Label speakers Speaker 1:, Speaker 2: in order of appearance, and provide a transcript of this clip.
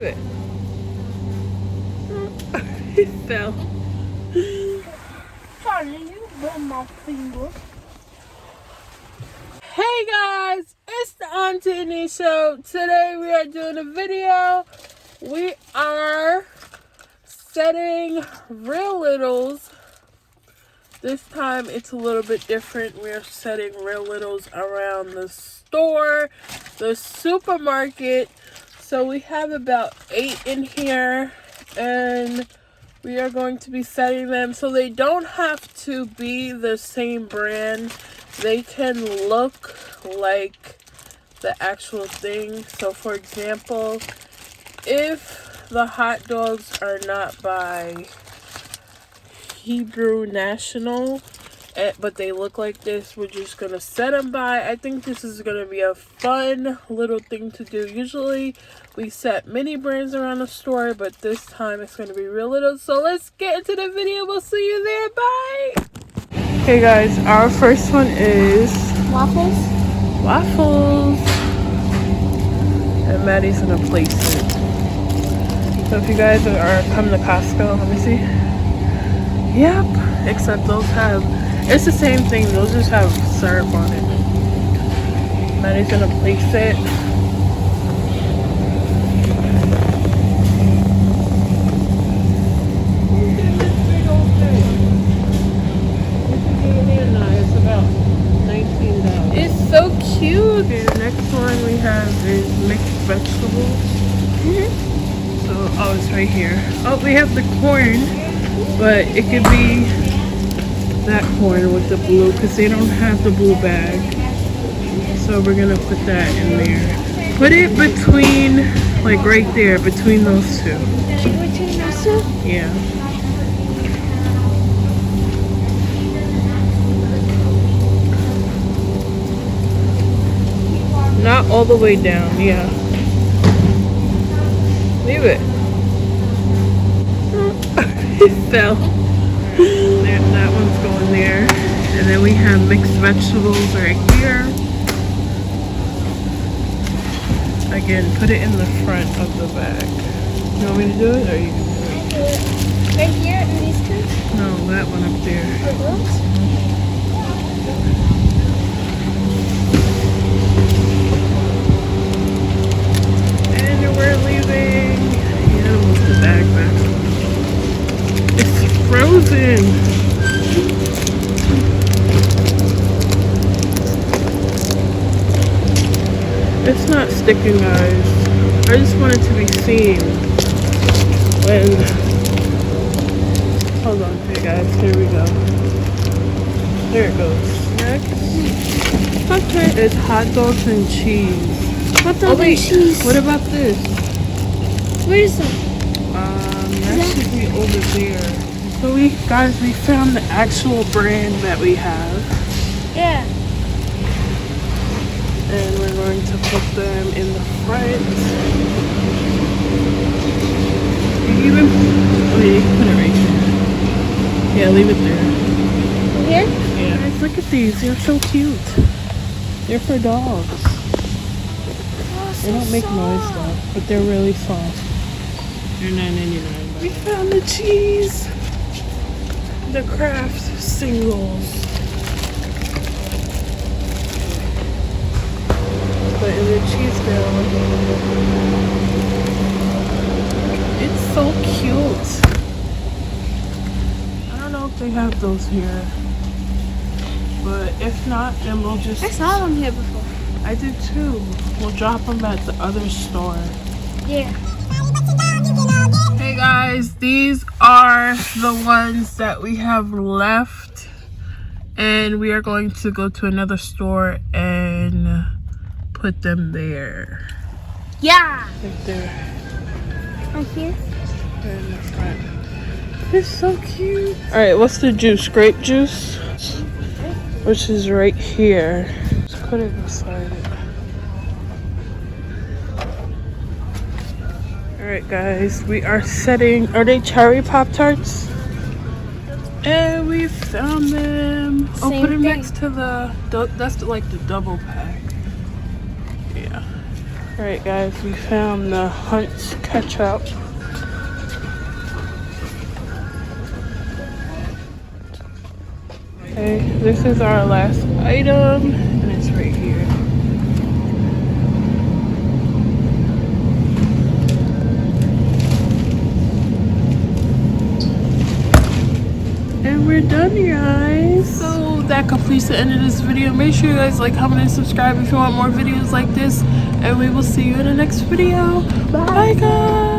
Speaker 1: It fell.
Speaker 2: Sorry, you burned my finger.
Speaker 1: Hey guys, it's the Auntie Show. Today we are doing a video. We are setting Real Littles. This time it's a little bit different. We are setting Real Littles around the store, the supermarket. So we have about 8 in here, and we are going to be setting them so they don't have to be the same brand. They can look like the actual thing. So for example, if the hot dogs are not by Hebrew National, but they look like this, we're just gonna set them by. I think this is gonna be a fun little thing to do. Usually we set many brands around the store, but this time it's gonna be Real Little. So let's get into the video. We'll see you there. Bye. Hey guys, our first one is
Speaker 2: Waffles?
Speaker 1: And Maddie's gonna place it. So if you guys are coming to Costco, let me see. Yep, except those have, it's the same thing, those just have syrup on it. Maddie's gonna place it. It's about $19. It's so cute. Okay, the next one we have is mixed vegetables. So, oh, it's right here. Oh, we have the corn, but it could be that corn with the blue because they don't have the blue bag. So we're gonna put that in there. Put it between, like right there, between those two.
Speaker 2: Between those two?
Speaker 1: Yeah. Not all the way down, yeah. Leave it. It fell. There, that one's going there. And then we have mixed vegetables right here. Again, put it in the front of the bag. You want me to do it, or you can do it?
Speaker 2: Right here in these two?
Speaker 1: No, that one up there. And we're leaving. Yeah, move the bag back. It's frozen. It's not sticking, guys. I just want it to be seen when. Hold on, here, guys. Here we go. There it goes. Next, okay, it's hot dogs and cheese.
Speaker 2: Hot dog and cheese.
Speaker 1: What about this?
Speaker 2: Where is it?
Speaker 1: That should be over there. So we found the actual brand that we have.
Speaker 2: Yeah.
Speaker 1: And we're going to put them in the front. You can put it right here. Yeah, leave it there.
Speaker 2: Here?
Speaker 1: Yeah. Guys, look at these. They're so cute. They're for dogs.
Speaker 2: Oh,
Speaker 1: They don't make noise though, but they're really soft. They're $9.99. We found the cheese. The Kraft singles. But in the cheese down. It's so cute. I don't know if they have those here. But if not, then we'll just...
Speaker 2: I saw them here before.
Speaker 1: I did too. We'll drop them at the other store.
Speaker 2: Yeah.
Speaker 1: Hey guys, these are the ones that we have left. And we are going to go to another store and put them there.
Speaker 2: Yeah.
Speaker 1: Right there.
Speaker 2: Right here?
Speaker 1: They're in the front. It's so cute. Alright, what's the juice? Grape juice? Which is right here. Just put it beside it. Alright guys, we are setting, are they cherry Pop Tarts? And we found them. Oh,
Speaker 2: Same
Speaker 1: put them
Speaker 2: thing.
Speaker 1: next to that's like the double pack. Yeah. Alright guys, we found the Hunt's ketchup. Okay, this is our last item, and it's right here. And we're done, you guys. So that completes the end of this video. Make sure you guys like, comment, and subscribe if you want more videos like this. And we will see you in the next video. Bye guys.